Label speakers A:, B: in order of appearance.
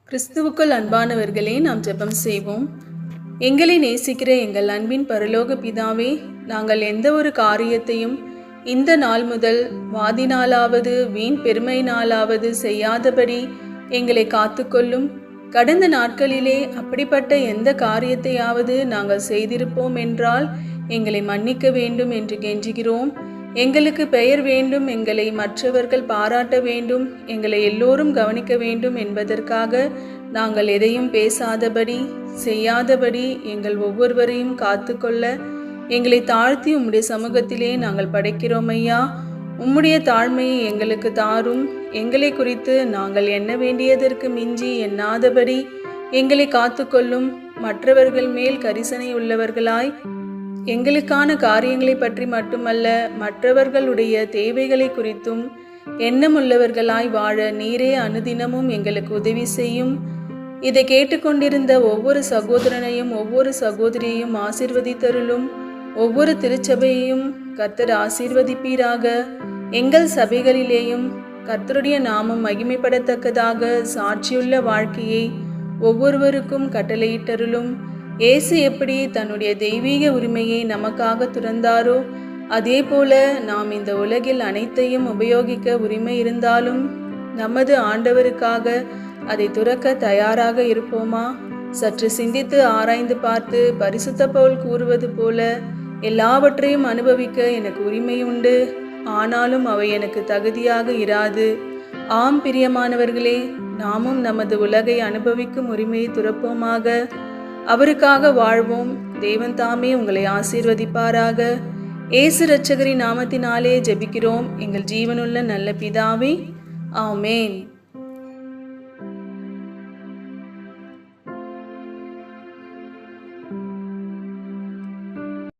A: கிறிஸ்துவுக்குள் அன்பானவர்களே, நாம் ஜெபம் செய்வோம். எங்களை நேசிக்கிற எங்கள் அன்பின் பரலோக பிதாவே, நாங்கள் எந்த ஒரு காரியத்தையும் இந்த நாள் முதல் வாதினாலாவது வீண் பெருமையினாலாவது செய்யாதபடி எங்களை காத்துக்கொள்ளும். கடந்த நாட்களிலே அப்படிப்பட்ட எந்த காரியத்தையாவது நாங்கள் செய்திருப்போம் என்றால் எங்களை மன்னிக்க வேண்டும் என்று கெஞ்சுகிறோம். எங்களுக்கு பெயர் வேண்டும், எங்களை மற்றவர்கள் பாராட்ட வேண்டும், எங்களை எல்லோரும் கவனிக்க வேண்டும் என்பதற்காக நாங்கள் எதையும் பேசாதபடி செய்யாதபடி எங்கள் ஒவ்வொருவரையும் காத்துக்கொள்ள எங்களை தாழ்த்தி உம்முடைய சமூகத்திலே நாங்கள் படைக்கிறோம் ஐயா. உம்முடைய தாழ்மையை எங்களுக்கு தாரும். எங்களை குறித்து நாங்கள் எண்ண வேண்டியதற்கு மிஞ்சி எண்ணாதபடி எங்களை காத்துக்கொள்ளும். மற்றவர்கள் மேல் கரிசனை உள்ளவர்களாய் எங்களுக்கான காரியங்களை பற்றி மட்டுமல்ல, மற்றவர்களுடைய தேவைகளை குறித்தும் எண்ணமுள்ளவர்களாய் வாழ நீரே அனுதினமும் எங்களுக்கு உதவி செய்யும். இதை கேட்டுக்கொண்டிருந்த ஒவ்வொரு சகோதரனையும் ஒவ்வொரு சகோதரியையும் ஆசீர்வதித்தருளும். ஒவ்வொரு திருச்சபையையும் கர்த்தர் ஆசீர்வதிப்பீராக. எங்கள் சபைகளிலேயும் கர்த்தருடைய நாமம் மகிமைப்படத்தக்கதாக சாட்சியுள்ள வாழ்க்கையை ஒவ்வொருவருக்கும் கட்டளையிட்டருளும். இயேசு எப்படி தன்னுடைய தெய்வீக உரிமையை நமக்காக துறந்தாரோ, அதே போல நாம் இந்த உலகில் அனைத்தையும் உபயோகிக்க உரிமை இருந்தாலும் நமது ஆண்டவருக்காக அதை துறக்க தயாராக இருப்போமா? சற்று சிந்தித்து ஆராய்ந்து பார்த்து பரிசுத்த பவுல் கூறுவது போல, எல்லாவற்றையும் அனுபவிக்க எனக்கு உரிமை உண்டு, ஆனாலும் அவை எனக்கு தகுதியாக இராது. ஆம் பிரியமானவர்களே, நாமும் நமது உலகை அனுபவிக்கும் உரிமையை துறப்போமாக. அவருக்காக வாழ்வோம். தேவன் தாமே உங்களை ஆசீர்வதிப்பாராக. இயேசு இரட்சகரின் நாமத்தினாலே ஜெபிக்கிறோம் எங்கள் ஜீவனுள்ள நல்ல பிதாவே, ஆமேன்.